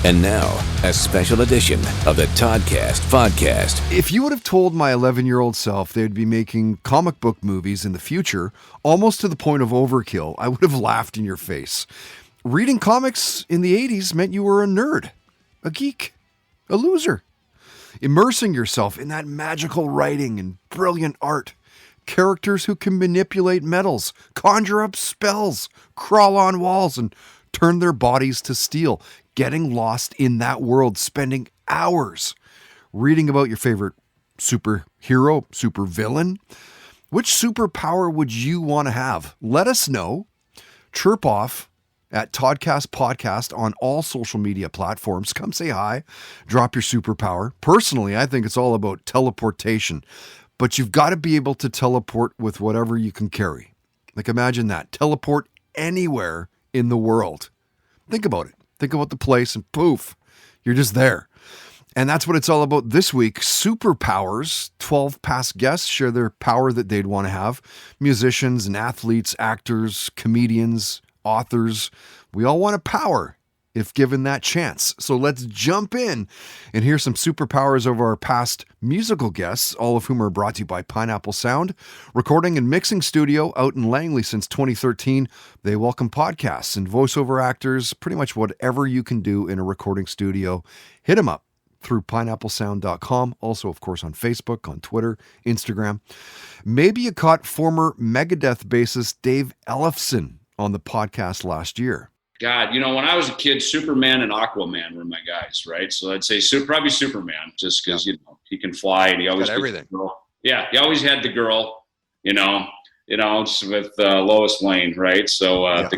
And now, a special edition of the Toddcast podcast. If you would have told my 11-year-old self they'd be making comic book movies in the future, almost to the point of overkill, I would have laughed in your face. Reading comics in the 80s meant you were a nerd, a geek, a loser. Immersing yourself in that magical writing and brilliant art. Characters who can manipulate metals, conjure up spells, crawl on walls, and turn their bodies to steel. Getting lost in that world, spending hours reading about your favorite superhero, supervillain. Which superpower would you want to have? Let us know. Chirp off at Toddcast Podcast on all social media platforms. Come say hi. Drop your superpower. Personally, I think it's all about teleportation. But you've got to be able to teleport with whatever you can carry. Like imagine that. Teleport anywhere in the world. Think about it. Think about the place and poof, you're just there. And that's what it's all about this week. Superpowers. 12 past guests share their power that they'd want to have. Musicians and athletes, actors, comedians, authors. We all want a power if given that chance. So let's jump in and hear some superpowers of our past musical guests, all of whom are brought to you by Pineapple Sound, recording and mixing studio out in Langley since 2013. They welcome podcasts and voiceover actors, pretty much whatever you can do in a recording studio. Hit them up through pineapplesound.com. Also, of course, on Facebook, on Twitter, Instagram. Maybe you caught former Megadeth bassist Dave Ellefson on the podcast last year. God, when I was a kid, Superman and Aquaman were my guys, right? So I'd say probably Superman, just because he can fly and he always got everything. Yeah, he always had the girl, with Lois Lane, right? So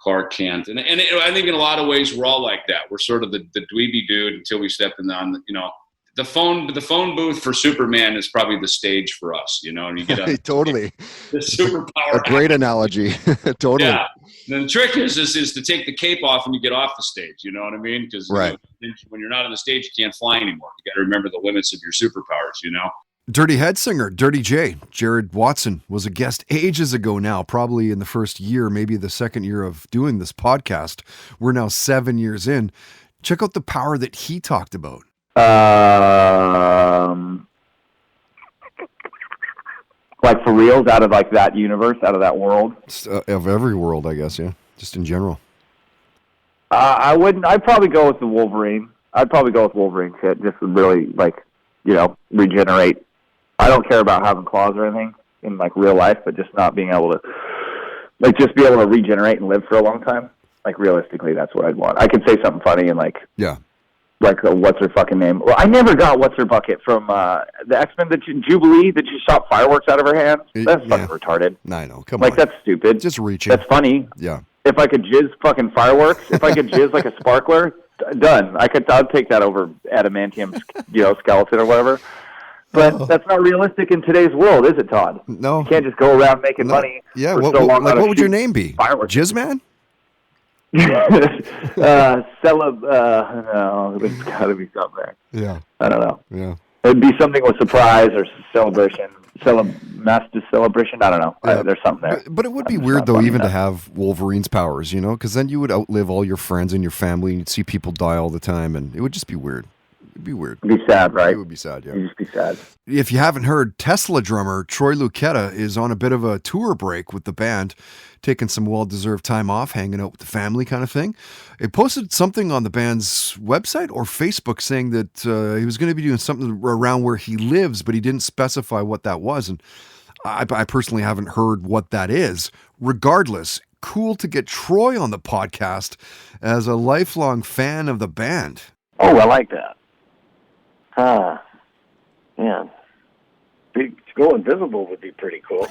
Clark Kent, and I think in a lot of ways we're all like that. We're sort of the dweeby dude until we step in on the phone booth for Superman is probably the stage for us, and you get totally the superpower. A great analogy. Totally. Yeah. And the trick is to take the cape off when you get off the stage. You know what I mean? Because when you're not on the stage, you can't fly anymore. You got to remember the limits of your superpowers. Dirty Head singer, Dirty J, Jared Watson, was a guest ages ago now, probably in the first year, maybe the second year of doing this podcast. We're now 7 years in. Check out the power that he talked about. Like for reals, out of like that universe, out of that world? Of every world, I guess, yeah. Just in general. I'd probably go with the Wolverine. I'd probably go with Wolverine shit, just to really, regenerate. I don't care about having claws or anything in, real life, but just not being able to, just be able to regenerate and live for a long time. Realistically, that's what I'd want. I could say something funny and, what's her fucking name? Well, I never got what's her bucket from the X-Men, the Jubilee, that she shot fireworks out of her hands. That's fucking retarded. I know. Come on. That's stupid. Just reaching. That's funny. Yeah. If I could jizz fucking fireworks, if I could jizz like a sparkler, done. I'd take that over adamantium, skeleton or whatever. But that's not realistic in today's world, is it, Todd? No. You can't just go around making money. Yeah. For so long. What would your name be? Fireworks. Jizzman? No, there's got to be something there. Yeah. I don't know. Yeah. It'd be something with surprise or celebration, master celebration. I don't know. Yeah. There's something there. But it would be weird, though, even to have Wolverine's powers, because then you would outlive all your friends and your family, and you'd see people die all the time, and it would just be weird. It'd be weird. It'd be sad, right? It would be sad, yeah. It'd just be sad. If you haven't heard, Tesla drummer Troy Luccketta is on a bit of a tour break with the band, taking some well-deserved time off, hanging out with the family kind of thing. He posted something on the band's website or Facebook saying that he was going to be doing something around where he lives, but he didn't specify what that was. And I personally haven't heard what that is. Regardless, cool to get Troy on the podcast as a lifelong fan of the band. Oh, I like that. Man. To go invisible would be pretty cool.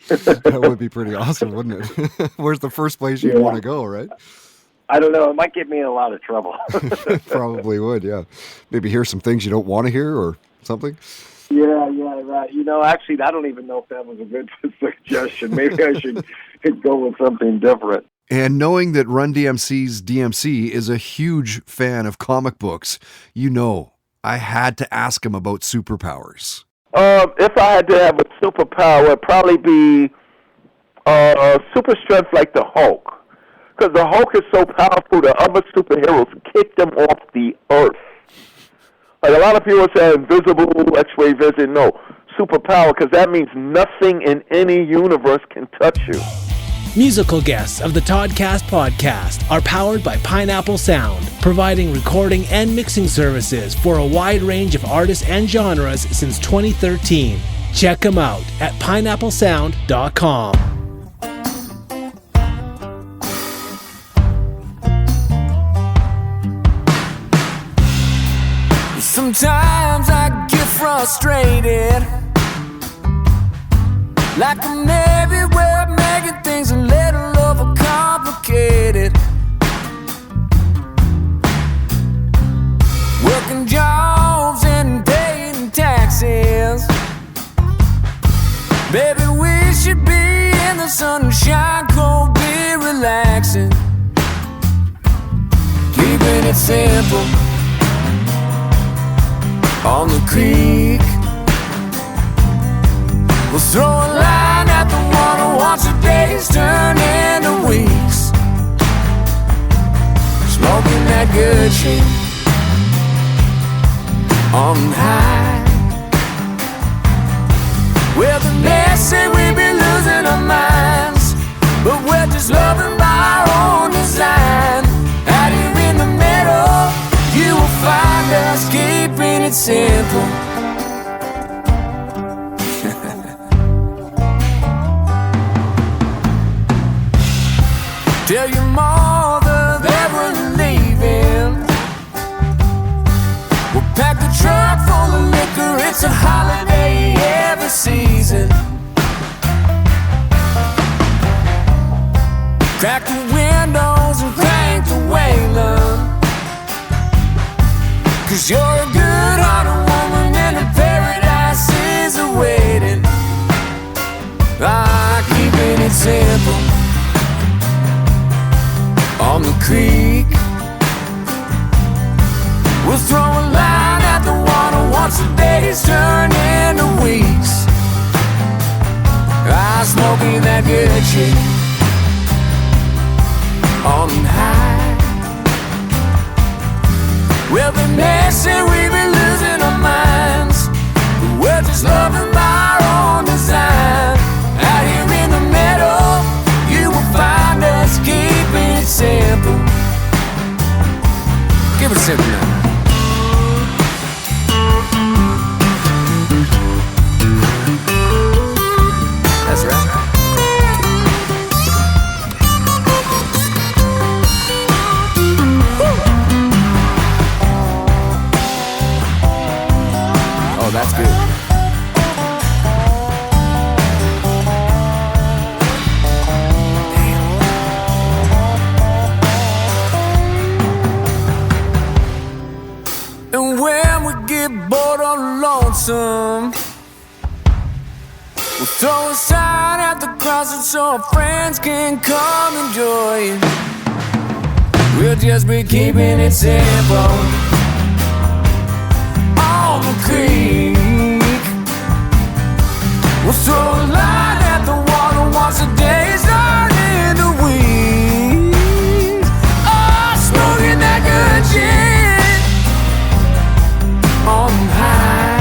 That would be pretty awesome, wouldn't it? Where's the first place you'd want to go, right? I don't know. It might get me in a lot of trouble. Probably would, yeah. Maybe hear some things you don't want to hear or something. Yeah, right. Actually, I don't even know if that was a good suggestion. Maybe I should go with something different. And knowing that Run DMC's DMC is a huge fan of comic books, I had to ask him about superpowers. If I had to have a superpower, it'd probably be super strength like the Hulk. Because the Hulk is so powerful, the other superheroes kicked him off the earth. Like a lot of people say, invisible, X-ray vision. No, superpower, because that means nothing in any universe can touch you. Musical guests of the Toddcast podcast are powered by Pineapple Sound, providing recording and mixing services for a wide range of artists and genres since 2013. Check them out at pineapplesound.com. Sometimes I get frustrated, like I'm everywhere making things a little overcomplicated. Working jobs and paying taxes. Baby, we should be in the sunshine, cold beer, relaxing. Keeping it simple on the creek. We'll throw a line at the water, watch the days turn into weeks. Smoking that good shit on high. Well, the next say we be losing our minds, but we're just loving by our own design. Out here in the middle, you will find us keeping it simple. Tell your mother that we're leaving. We'll pack the truck full of liquor. It's a holiday every season. Crack the windows and crank the Wayland. 'Cause you're a good-hearted woman and the paradise is awaiting. Keeping it simple on the creek. We'll throw a line at the water, watch the days turn into weeks. Smoking that good shit on high. Well, the next say we be losing our minds, but we're just loving by our own design. Out here in the middle, you will find us keeping it simple. Give it simple now. That's right. Oh, that's good. And when we get bored or lonesome, we'll throw a sign at the crossing so our friends can come and join. We'll just be keeping it simple on the creek. We'll throw a line at the water, watch the days turn into weeks. Smoking that good shit on high.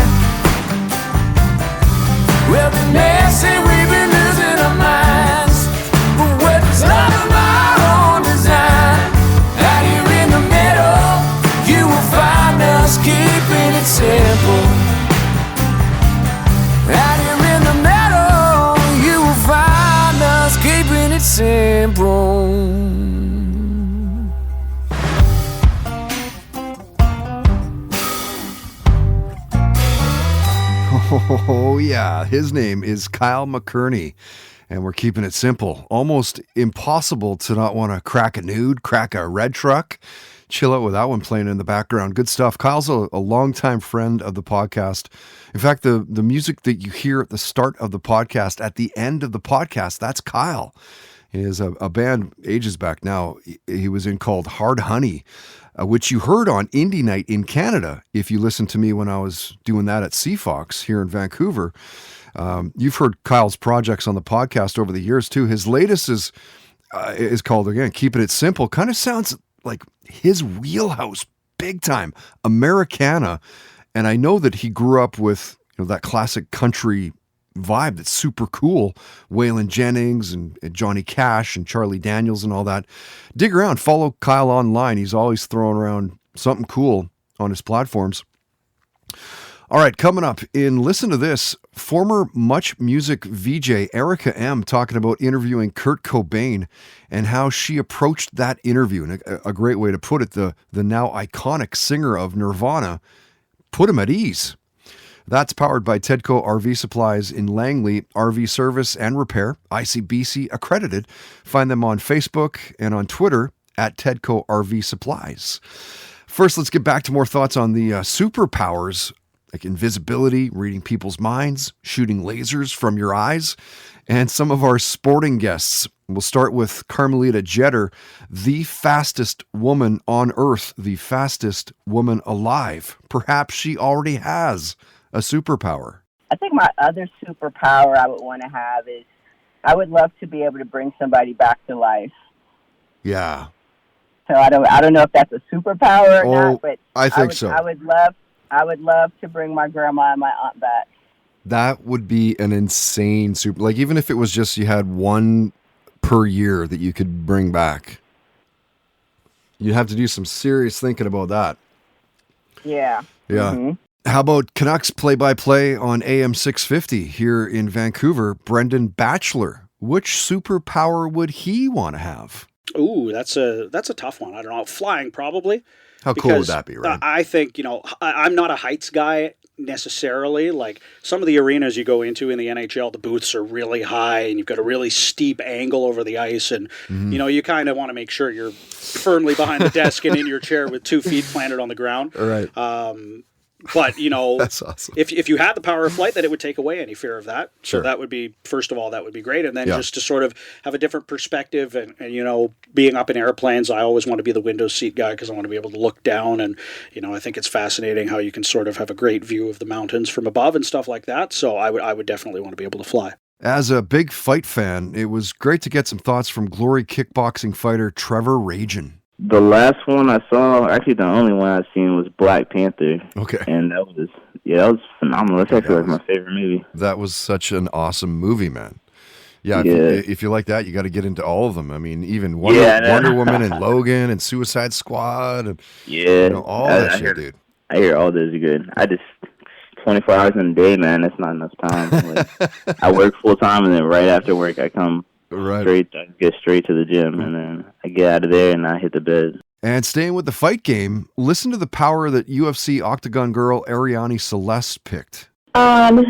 Well, the next say we've been losing our minds, but we're just loving by our own design. Out here in the middle, you will find us keeping it simple. Out here in the middle, you will find us keeping it simple. Oh, yeah. His name is Kyle McCurney, and we're keeping it simple. Almost impossible to not want to crack a nude, crack a red truck, chill out with that one playing in the background. Good stuff. Kyle's a longtime friend of the podcast. In fact, the music that you hear at the start of the podcast, at the end of the podcast, that's Kyle. He is a band ages back now. He was in called Hard Honey, which you heard on Indie Night in Canada. If you listened to me when I was doing that at Seafox here in Vancouver, you've heard Kyle's projects on the podcast over the years too. His latest is is called, again, Keeping It Simple. Kind of sounds like his wheelhouse, big time, Americana. And I know that he grew up with that classic country vibe that's super cool. Waylon Jennings and Johnny Cash and Charlie Daniels and all that. Dig around, follow Kyle online. He's always throwing around something cool on his platforms. All right, coming up in Listen to This, former Much Music VJ Erica M talking about interviewing Kurt Cobain and how she approached that interview. And a great way to put it, the now iconic singer of Nirvana put him at ease. That's powered by Tedco RV Supplies in Langley, RV service and repair, ICBC accredited. Find them on Facebook and on Twitter at Tedco RV Supplies. First, let's get back to more thoughts on the superpowers, like invisibility, reading people's minds, shooting lasers from your eyes, and some of our sporting guests. We'll start with Carmelita Jeter, the fastest woman on Earth, the fastest woman alive. Perhaps she already has a superpower. I think my other superpower I would want to have is I would love to be able to bring somebody back to life. Yeah. So I don't know if that's a superpower or not, but I think so. I would love to bring my grandma and my aunt back. That would be an insane super. Like, even if it was just you had one per year that you could bring back, you'd have to do some serious thinking about that. Yeah. Yeah. Mm-hmm. How about Canucks play-by-play on AM 650 here in Vancouver? Brendan Batchelor. Which superpower would he want to have? Ooh, that's a tough one. I don't know. Flying, probably. How cool would that be, right? I think, I'm not a heights guy necessarily. Like, some of the arenas you go into in the NHL, the booths are really high and you've got a really steep angle over the ice. And, you kind of want to make sure you're firmly behind the desk and in your chair with 2 feet planted on the ground. All right. But, that's awesome. If you had the power of flight, then it would take away any fear of that. Sure. So that would be, first of all, that would be great. And then just to sort of have a different perspective and being up in airplanes, I always want to be the window seat guy because I want to be able to look down. And, I think it's fascinating how you can sort of have a great view of the mountains from above and stuff like that. So I would definitely want to be able to fly. As a big fight fan, it was great to get some thoughts from Glory kickboxing fighter Trevor Rajan. The last one I saw, actually the only one I've seen, was Black Panther. Okay. And that was phenomenal. That's actually like my favorite movie. That was such an awesome movie, man. Yeah, if you like that, you got to get into all of them. I mean, even Wonder Woman and Logan and Suicide Squad and all that shit, dude. I hear all those are good. I just 24 hours in a day, man. That's not enough time. Like, I work full time, and then right after work, I come. Right. I get straight to the gym, and then I get out of there and I hit the bed. And staying with the fight game, listen to the power that UFC Octagon girl Ariane Celeste picked. I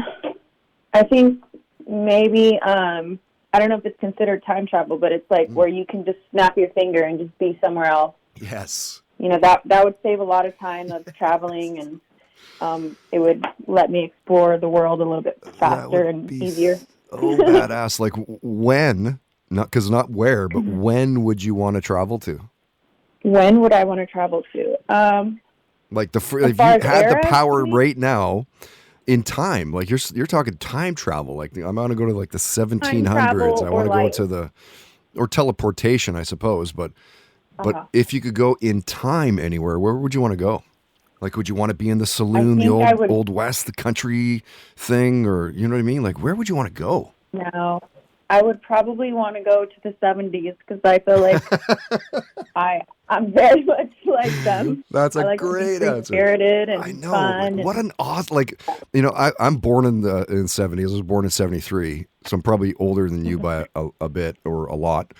think maybe, I don't know if it's considered time travel, but it's like where you can just snap your finger and just be somewhere else. Yes. That would save a lot of time of traveling, and it would let me explore the world a little bit faster and easier. Oh, badass. Like, when, not where, but when would you want to travel to? When would I want to travel to? Like, if you had the power right now in time, like you're talking time travel. Like, I'm going to go to like the 1700s. I want to go to or teleportation, I suppose. But if you could go in time anywhere, where would you want to go? Like, would you want to be in the saloon, the old West, the country thing, or you know what I mean? Like, where would you want to go? No, I would probably want to go to the 70s because I feel like I'm very much like them. That's a great answer. Spirited and I know. fun. What an awesome, I'm born in the 70s. I was born in 73, so I'm probably older than you by a bit or a lot.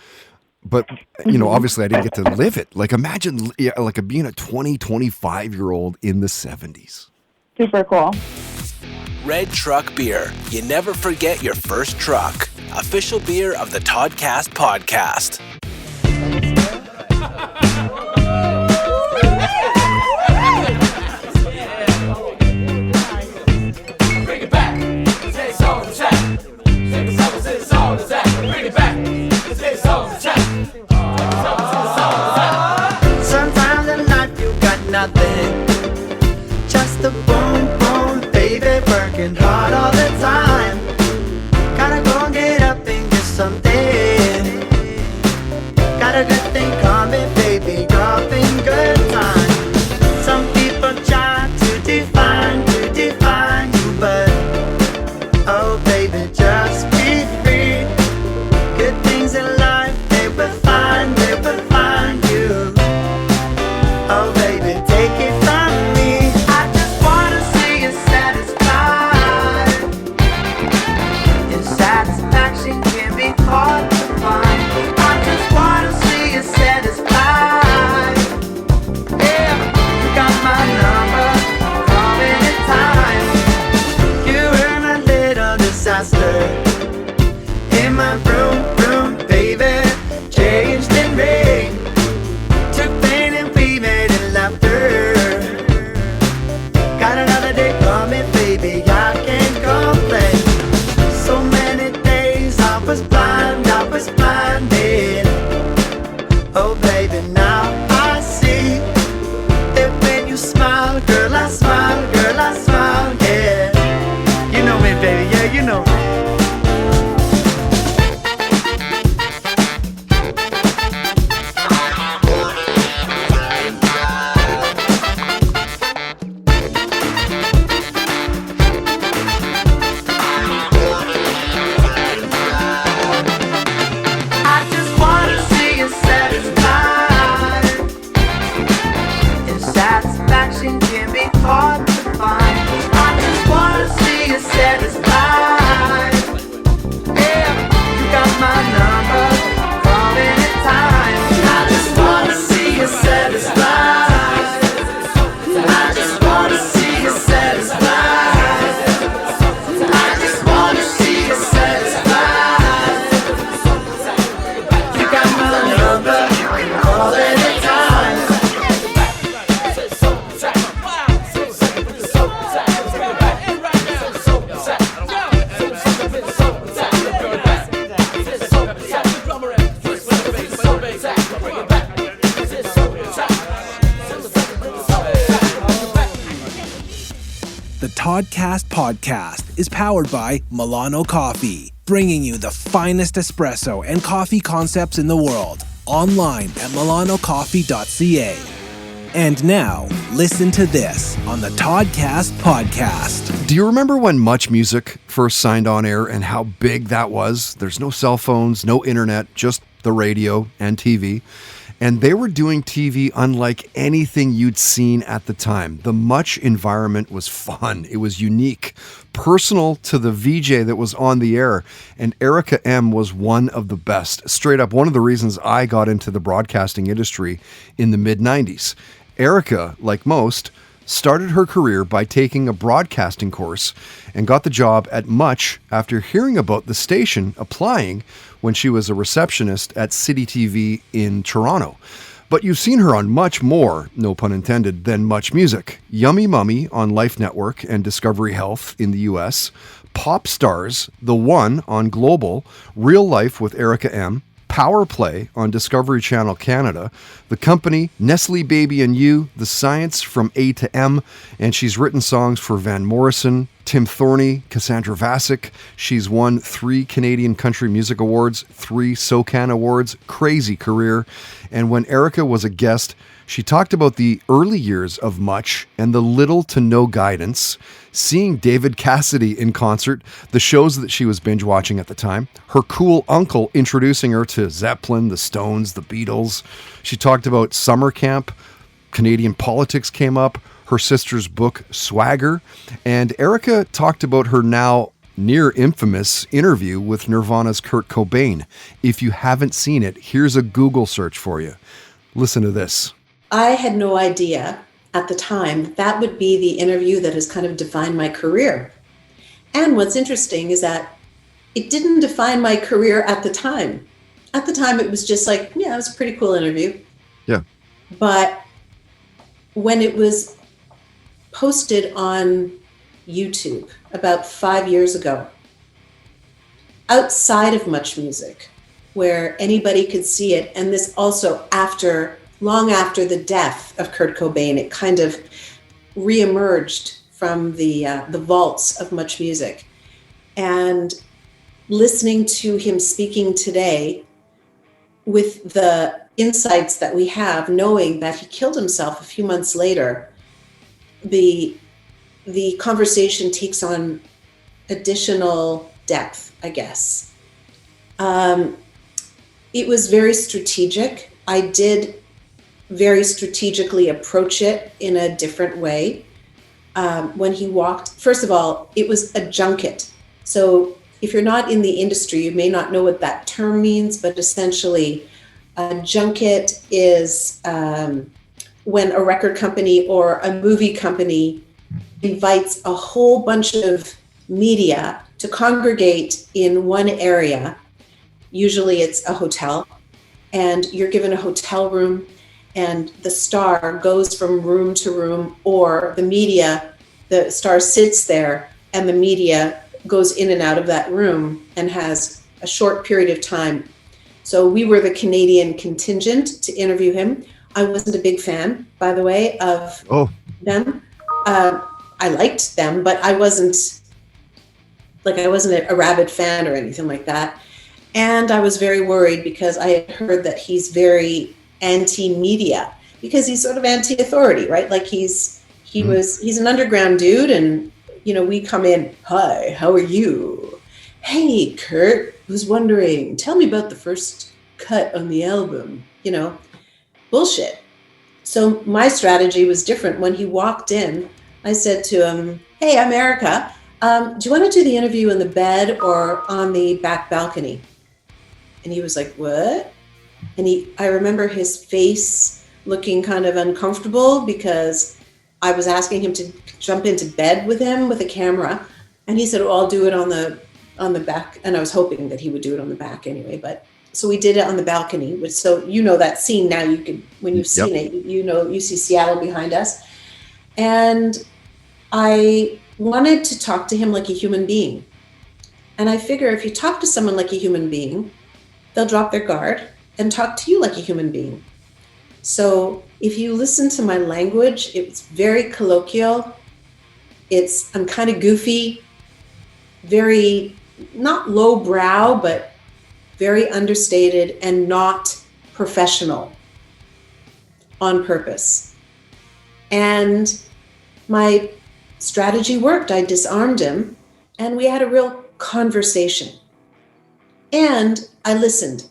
But, obviously I didn't get to live it. Like, imagine being a 25-year-old in the 70s. Super cool. Red Truck Beer. You never forget your first truck. Official beer of the Toddcast podcast. Bring it back. It's all the time. It's all the time. Bring it back. It's all the time. Sometimes in life you got nothing, just a boom boom baby, working hard all the time. Gotta go and get up and get something. Toddcast podcast is powered by Milano Coffee, bringing you the finest espresso and coffee concepts in the world, online at milanocoffee.ca. And now, listen to this on the Toddcast podcast. Do you remember when Much Music first signed on air and how big that was? There's no cell phones, no internet, just the radio and TV. And they were doing TV unlike anything you'd seen at the time. The Much environment was fun. It was unique, personal to the VJ that was on the air. And Erica M was one of the best. Straight up, one of the reasons I got into the broadcasting industry in the mid-90s. Erica, like most, started her career by taking a broadcasting course and got the job at Much after hearing about the station applying when she was a receptionist at City TV in Toronto. But you've seen her on much more, no pun intended, than Much Music. Yummy Mummy on Life Network and Discovery Health in the US, Pop Stars, The One on Global, Real Life with Erica M, Power Play on Discovery Channel Canada, The Company, Nestle Baby and You, The Science from A to M, and she's written songs for Van Morrison, Tim Thorney, Cassandra Vassic. She's won 3 Canadian Country Music Awards, 3 SOCAN Awards, crazy career. And when Erica was a guest, she talked about the early years of Much and the little to no guidance, seeing David Cassidy in concert, the shows that she was binge watching at the time, her cool uncle introducing her to Zeppelin, the Stones, the Beatles. She talked about summer camp, Canadian politics came up, her sister's book, Swagger, and Erica talked about her now near infamous interview with Nirvana's Kurt Cobain. If you haven't seen it, here's a Google search for you. Listen to this. I had no idea at the time that would be the interview that has kind of defined my career. And what's interesting is that it didn't define my career at the time. At the time, it was just like, yeah, it was a pretty cool interview. Yeah. But when it was posted on YouTube about 5 years ago, outside of Much Music, where anybody could see it, and this also long after the death of Kurt Cobain, it kind of reemerged from the vaults of Much Music. And listening to him speaking today with the insights that we have, knowing that he killed himself a few months later, the conversation takes on additional depth, I guess. It was very strategic. I did very strategically approach it in a different way. When he walked, first of all, it was a junket. So if you're not in the industry, you may not know what that term means, but essentially a junket is when a record company or a movie company invites a whole bunch of media to congregate in one area. Usually it's a hotel, and you're given a hotel room, and the star goes from room to room, or the star sits there and the media goes in and out of that room and has a short period of time. So we were the Canadian contingent to interview him. I wasn't a big fan, by the way, of them. I liked them, but I wasn't a rabid fan or anything like that. And I was very worried because I had heard that he's very anti-media, because he's sort of anti-authority, right? Like he's an underground dude, and we come in, hi, how are you? Hey, Kurt, was wondering, tell me about the first cut on the album, bullshit. So my strategy was different. When he walked in, I said to him, hey, I'm Erica. Do you want to do the interview in the bed or on the back balcony? And he was like, what? And I remember his face looking kind of uncomfortable because I was asking him to jump into bed with him with a camera. And he said, I'll do it on the back. And I was hoping that he would do it on the back anyway. But so we did it on the balcony. So that scene now, you could, when you've seen it, you see Seattle behind us. And I wanted to talk to him like a human being. And I figure if you talk to someone like a human being, they'll drop their guard and talk to you like a human being. So if you listen to my language, it's very colloquial. I'm kind of goofy, very, not lowbrow, but very understated and not professional on purpose. And my strategy worked. I disarmed him and we had a real conversation. And I listened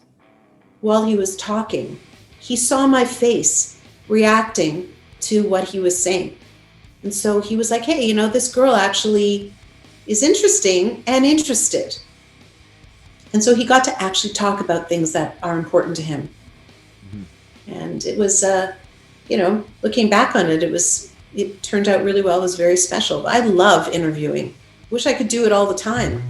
while he was talking. He saw my face reacting to what he was saying. And so he was like, hey, you know, this girl actually is interesting and interested. And so he got to actually talk about things that are important to him. Mm-hmm. And it was, you know, looking back on it, it turned out really well. It was very special. I love interviewing. Wish I could do it all the time.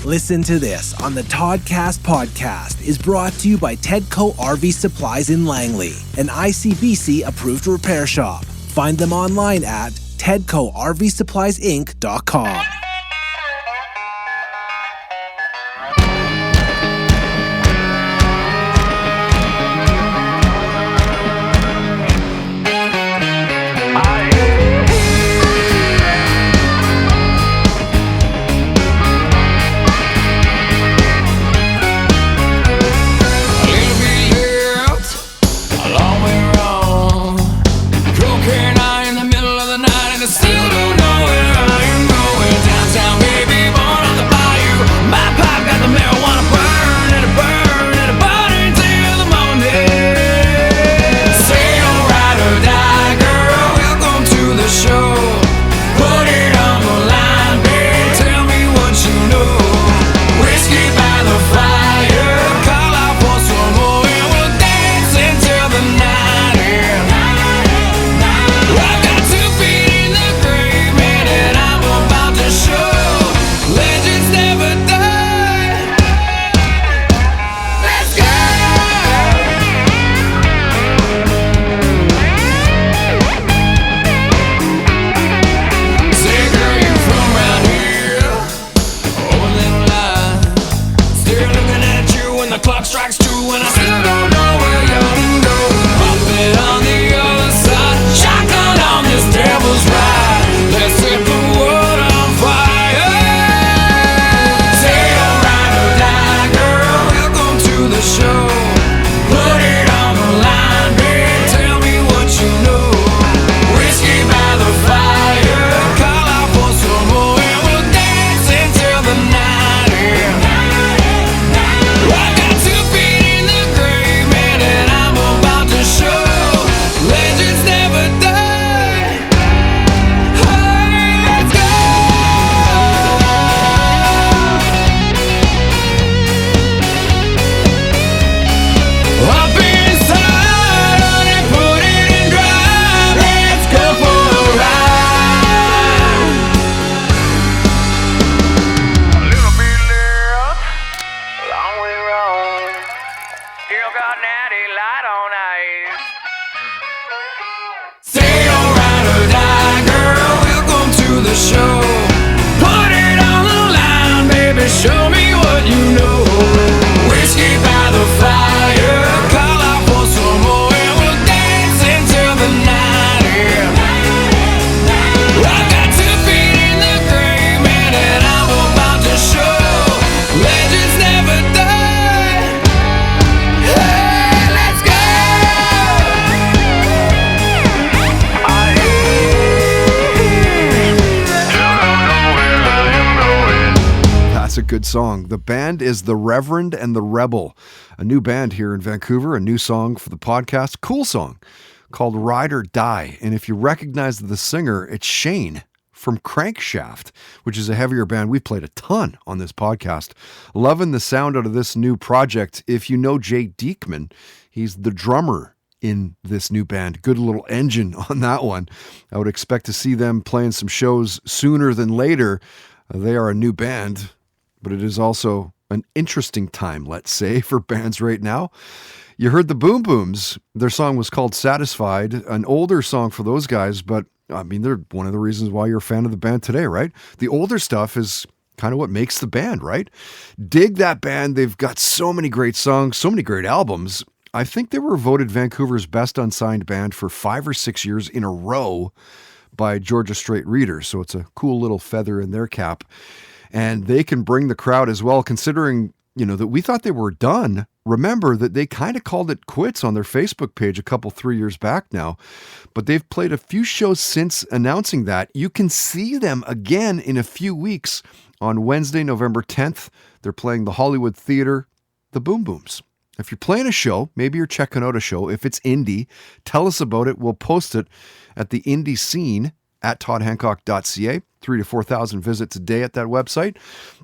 Listen to this on the Toddcast podcast is brought to you by Tedco RV Supplies in Langley, an ICBC approved repair shop. Find them online at tedcorvsuppliesinc.com. Good song. The band is The Reverend and the Rebel, a new band here in Vancouver, a new song for the podcast. Cool song called Ride or Die. And if you recognize the singer, it's Shane from Crankshaft, which is a heavier band we've played a ton on this podcast. Loving the sound out of this new project. If you know Jay Diekman, he's the drummer in this new band. Good little engine on that one. I would expect to see them playing some shows sooner than later. They are a new band, but it is also an interesting time, let's say, for bands right now. You heard the Boom Booms. Their song was called Satisfied, an older song for those guys, but I mean, they're one of the reasons why you're a fan of the band today, right? The older stuff is kind of what makes the band, right? Dig that band. They've got so many great songs, so many great albums. I think they were voted Vancouver's best unsigned band for 5 or 6 years in a row by Georgia Straight readers. So it's a cool little feather in their cap. And they can bring the crowd as well, considering, that we thought they were done. Remember that they kind of called it quits on their Facebook page 3 years back now, but they've played a few shows since announcing that. You can see them again in a few weeks on Wednesday, November 10th. They're playing the Hollywood Theater, the Boom Booms. If you're playing a show, maybe you're checking out a show. If it's indie, tell us about it. We'll post it at the indie scene at toddhancock.ca. 3,000 to 4,000 visits a day at that website.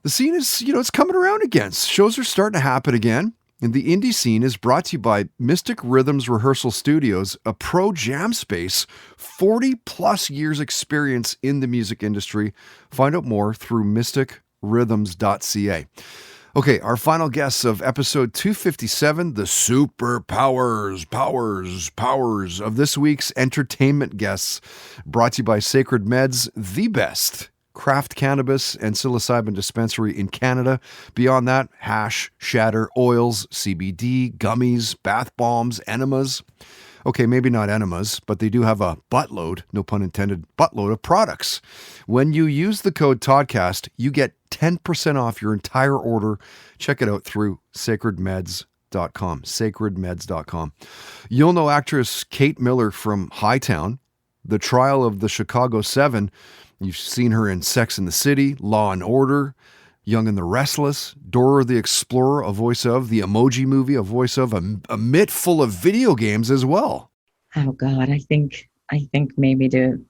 The scene is, it's coming around again. Shows are starting to happen again. And the indie scene is brought to you by Mystic Rhythms Rehearsal Studios, a pro jam space, 40 plus years experience in the music industry. Find out more through mysticrhythms.ca. Okay, our final guests of episode 257, the super powers of this week's entertainment guests, brought to you by Sacred Meds, the best craft cannabis and psilocybin dispensary in Canada. Beyond that, hash, shatter, oils, CBD, gummies, bath bombs, enemas. Okay, maybe not enemas, but they do have a buttload, no pun intended, buttload of products. When you use the code TODCAST, you get 10% off your entire order. Check it out through sacredmeds.com, sacredmeds.com. You'll know actress Kate Miller from Hightown, The Trial of the Chicago 7. You've seen her in Sex and the City, Law and Order, Young and the Restless, Dora the Explorer, a voice of, the Emoji Movie, a voice of, a mitt full of video games as well. Oh God, I think maybe to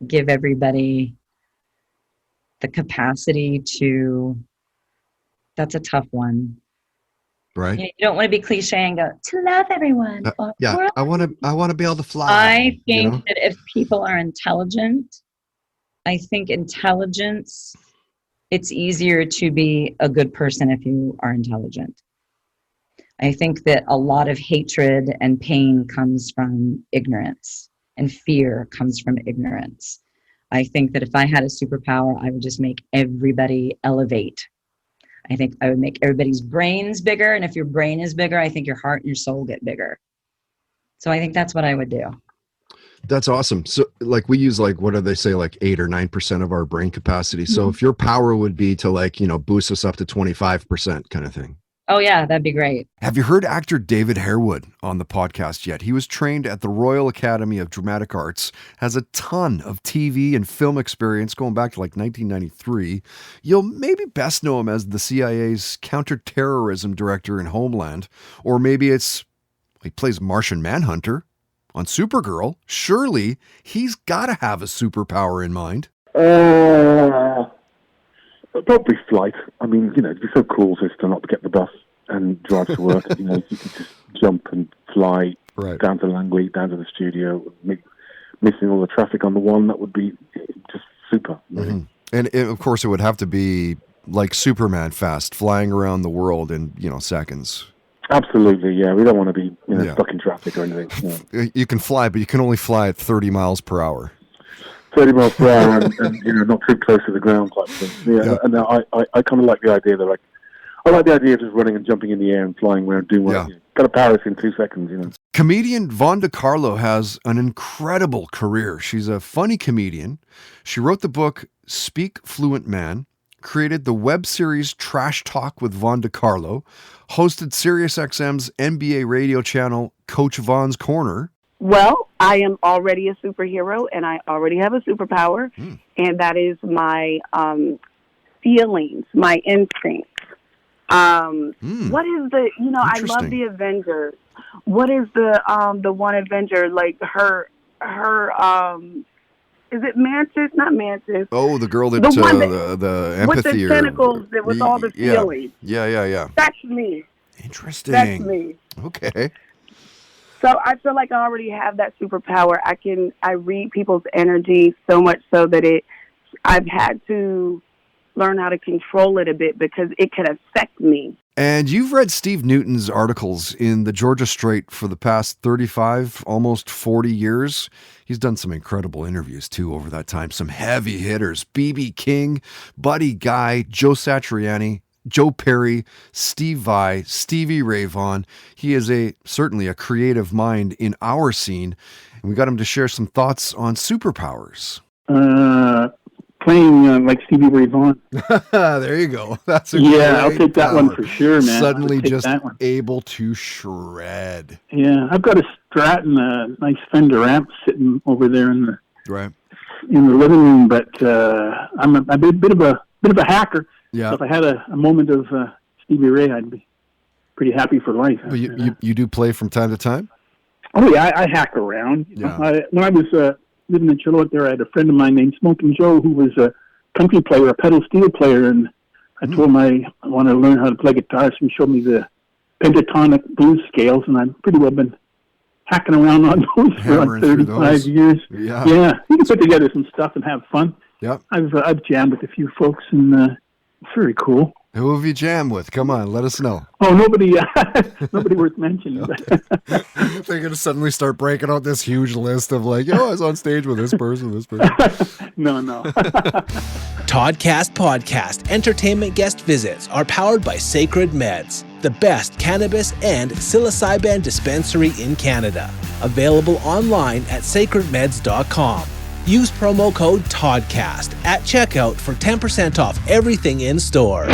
give everybody the capacity to, that's a tough one. Right. You don't want to be cliche and go to love everyone. Yeah, I want to be able to fly. I think that if people are intelligent, I think intelligence, it's easier to be a good person if you are intelligent. I think that a lot of hatred and pain comes from ignorance, and fear comes from ignorance. I think that if I had a superpower, I would just make everybody elevate. I think I would make everybody's brains bigger. And if your brain is bigger, I think your heart and your soul get bigger. So I think that's what I would do. That's awesome. So we use what do they say, 8 or 9% of our brain capacity. So if your power would be to boost us up to 25% kind of thing. Oh yeah, that'd be great. Have you heard actor David Harewood on the podcast yet? He was trained at the Royal Academy of Dramatic Arts, has a ton of TV and film experience going back to 1993. You'll maybe best know him as the CIA's counterterrorism director in Homeland, or maybe he plays Martian Manhunter on Supergirl. Surely he's got to have a superpower in mind. Probably flight. I mean, it'd be so cool just to not get the bus and drive to work. You could just jump and fly down to Langley, down to the studio, missing all the traffic on the one. That would be just super. Really. Mm-hmm. And of course, it would have to be like Superman fast, flying around the world in seconds. Absolutely, yeah. We don't want to be stuck in traffic or anything. Yeah. You can fly, but you can only fly at 30 miles per hour. 30 miles per hour and not too close to the ground type thing. Yeah. And I kind of like the idea that I like the idea of just running and jumping in the air and flying around, doing what got to Paris in 2 seconds. Comedian Vonda Carlo has an incredible career. She's a funny comedian. She wrote the book Speak Fluent Man, created the web series Trash Talk with Vonda Carlo, hosted SiriusXM's NBA radio channel Coach Von's Corner. Well, I am already a superhero, and I already have a superpower, and that is my feelings, my instincts. What is the? I love the Avengers. What is the one Avenger her? Is it Mantis? Not Mantis. Oh, the girl that the empathy with the tentacles with all the feelings. Yeah. That's me. Interesting. That's me. Okay. So I feel like I already have that superpower. I read people's energy so much so that I've had to learn how to control it a bit because it could affect me. And you've read Steve Newton's articles in the Georgia Straight for the past 35, almost 40 years. He's done some incredible interviews too over that time. Some heavy hitters, B.B. King, Buddy Guy, Joe Satriani, Joe Perry, Steve Vai, Stevie Ray Vaughan. He is certainly a creative mind in our scene, and we got him to share some thoughts on superpowers. Playing like Stevie Ray Vaughan. There you go. That's I'll take that one for sure, man. Suddenly just able to shred. Yeah, I've got a Strat and a nice Fender amp sitting over there in the living room, but I'm a bit of a hacker. Yeah. So if I had a moment of Stevie Ray, I'd be pretty happy for life. But you do play from time to time? Oh yeah, I hack around. Yeah. When I was living in Chilliwack there, I had a friend of mine named Smoking Joe who was a country player, a pedal steel player, and I told him I wanted to learn how to play guitar, so he showed me the pentatonic blues scales, and I've pretty well been hacking around on those for like 35 years. Yeah, you can put together some stuff and have fun. Yep. I've jammed with a few folks, and it's very cool. Who have you jammed with? Come on, let us know. Oh, nobody worth mentioning. They're going to suddenly start breaking out this huge list of like, I was on stage with this person, this person. No. Toddcast Podcast entertainment guest visits are powered by Sacred Meds, the best cannabis and psilocybin dispensary in Canada. Available online at sacredmeds.com. Use promo code TODCAST at checkout for 10% off everything in store.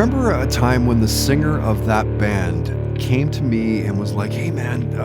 remember a time when the singer of that band came to me and was like, "Hey man,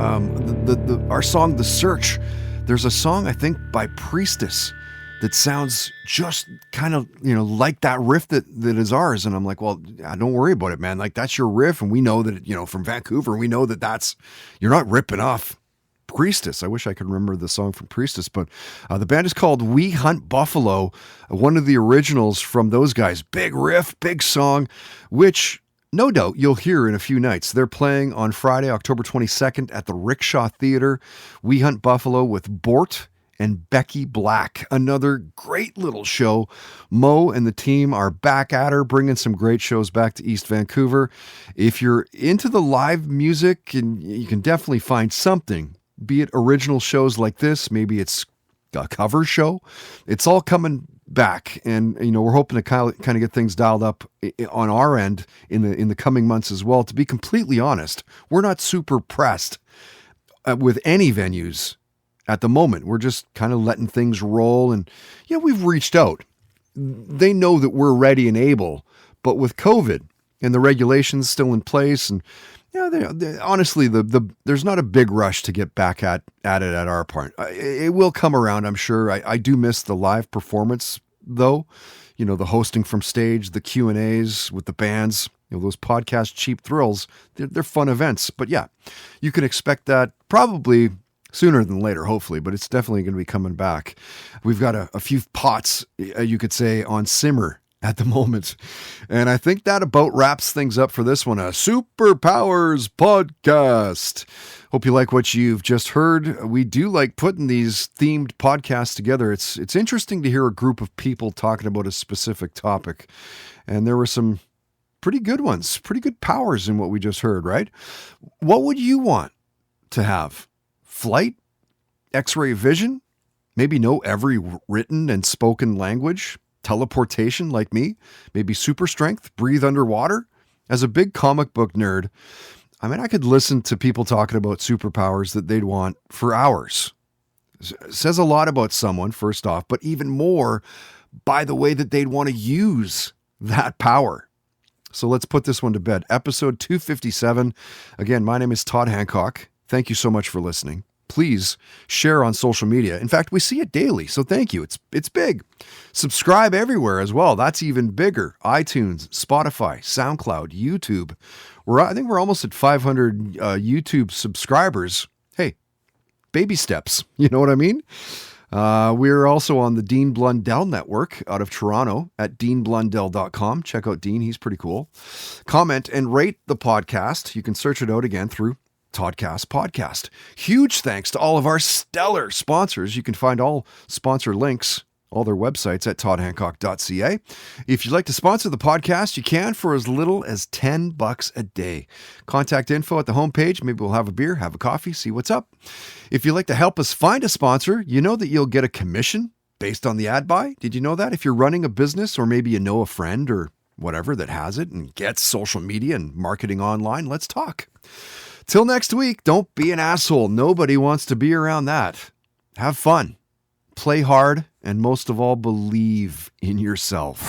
our song, The Search, there's a song I think by Priestess that sounds just kind of, like that riff that is ours." And I'm like, "Well, don't worry about it, man. Like, that's your riff. And we know that, from Vancouver, we know that you're not ripping off Priestess." I wish I could remember the song from Priestess, but the band is called We Hunt Buffalo, one of the originals from those guys. Big riff, big song, which no doubt you'll hear in a few nights. They're playing on Friday, October 22nd at the Rickshaw Theater. We Hunt Buffalo with Bort and Becky Black. Another great little show. Mo and the team are back at her, bringing some great shows back to East Vancouver. If you're into the live music, and you can definitely find something, be it original shows like this, maybe it's a cover show. It's all coming back, and we're hoping to kind of get things dialed up on our end in the coming months as well. To be completely honest, we're not super pressed with any venues at the moment. We're just kind of letting things roll, and we've reached out. They know that we're ready and able, but with COVID and the regulations still in place, and honestly, there's not a big rush to get back at it at our part. It will come around, I'm sure. I do miss the live performance, though. The hosting from stage, the Q&As with the bands, those podcast cheap thrills. They're fun events. But yeah, you can expect that probably sooner than later, hopefully. But it's definitely going to be coming back. We've got a few pots, you could say, on simmer at the moment. And I think that about wraps things up for this one, a Super Powers podcast. Hope you like what you've just heard. We do like putting these themed podcasts together. It's interesting to hear a group of people talking about a specific topic. And there were some pretty good ones, pretty good powers in what we just heard, right? What would you want to have? Flight? X-ray vision? Maybe know every written and spoken language? Teleportation like me, maybe super strength, breathe underwater. As a big comic book nerd, I could listen to people talking about superpowers that they'd want for hours. Says a lot about someone, first off, but even more by the way that they'd want to use that power. So let's put this one to bed. Episode 257. Again, my name is Todd Hancock. Thank you so much for listening. Please share on social media. In fact, we see it daily, so thank you. It's big. Subscribe everywhere as well. That's even bigger. iTunes, Spotify, SoundCloud, YouTube. I think we're almost at 500 YouTube subscribers. Hey, baby steps. You know what I mean? We're also on the Dean Blundell Network out of Toronto at deanblundell.com. Check out Dean. He's pretty cool. Comment and rate the podcast. You can search it out again through Toddcast Podcast. Huge thanks to all of our stellar sponsors. You can find all sponsor links, all their websites at toddhancock.ca. If you'd like to sponsor the podcast, you can for as little as $10 a day. Contact info at the homepage. Maybe we'll have a beer, have a coffee, see what's up. If you'd like to help us find a sponsor, you know that you'll get a commission based on the ad buy. Did you know that? If you're running a business, or maybe you know a friend or whatever that has it and gets social media and marketing online, let's talk. Till next week, don't be an asshole. Nobody wants to be around that. Have fun, play hard, and most of all, believe in yourself.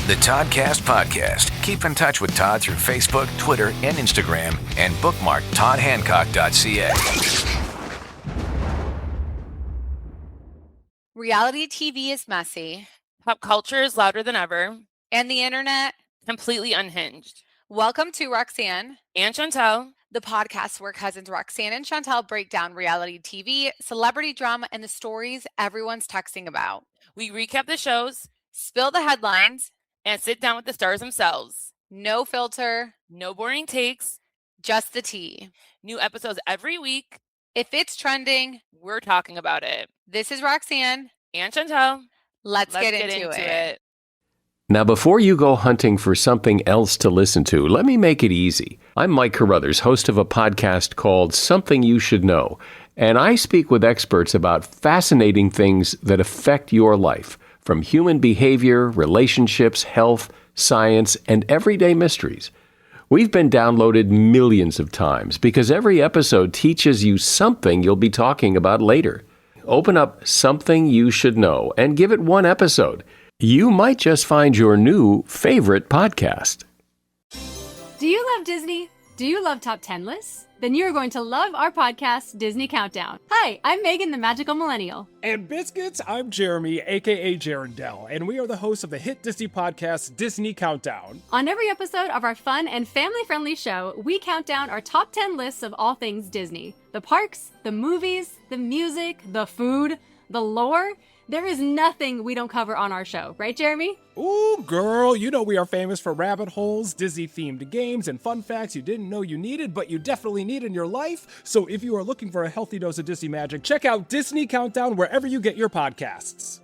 The Toddcast Podcast. Keep in touch with Todd through Facebook, Twitter, and Instagram, and bookmark toddhancock.ca. Reality TV is messy. Pop culture is louder than ever. And the internet completely unhinged. Welcome to Roxanne and Chantel, the podcast where cousins Roxanne and Chantel break down reality TV, celebrity drama, and the stories everyone's texting about. We recap the shows, spill the headlines, and sit down with the stars themselves. No filter, no boring takes, just the tea. New episodes every week. If it's trending, we're talking about it. This is Roxanne and Chantel. Let's get into it. Now, before you go hunting for something else to listen to, let me make it easy. I'm Mike Carruthers, host of a podcast called Something You Should Know, and I speak with experts about fascinating things that affect your life, from human behavior, relationships, health, science, and everyday mysteries. We've been downloaded millions of times because every episode teaches you something you'll be talking about later. Open up Something You Should Know and give it one episode. You might just find your new favorite podcast. Do you love Disney? Do you love top 10 lists? Then you're going to love our podcast, Disney Countdown. Hi, I'm Megan, the Magical Millennial. And Biscuits, I'm Jeremy, aka Jarendell, and we are the hosts of the hit Disney podcast, Disney Countdown. On every episode of our fun and family-friendly show, we count down our top 10 lists of all things Disney. The parks, the movies, the music, the food, the lore. There is nothing we don't cover on our show, right, Jeremy? Ooh, girl, you know we are famous for rabbit holes, Disney-themed games, and fun facts you didn't know you needed, but you definitely need in your life. So if you are looking for a healthy dose of Disney magic, check out Disney Countdown wherever you get your podcasts.